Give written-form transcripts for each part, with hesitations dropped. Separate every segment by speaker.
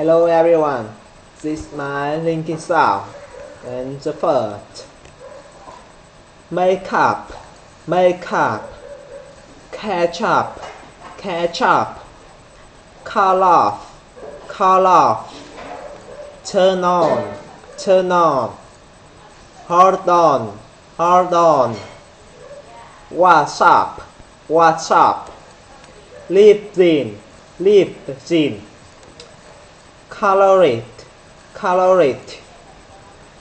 Speaker 1: Hello everyone, this is my Linkin Sound, and the first makeup, catch up, call off, turn on, hold on, what's up, leave in, color it,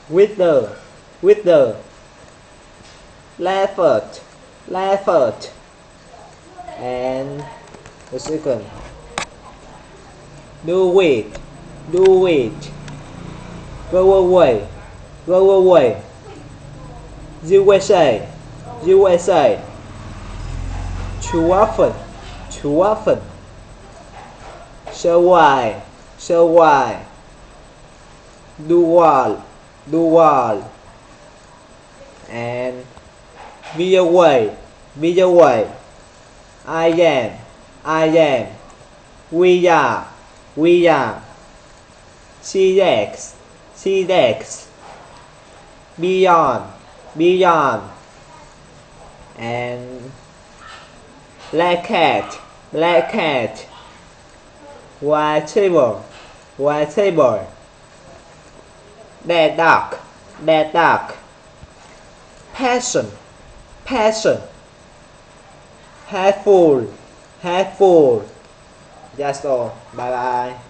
Speaker 1: with the, left, and the second, do it, go away, USA, too often, so why, do all, and be away, I am, we are, CX, beyond, and black cat, white table, dead duck, passion, hateful, that's all, bye bye.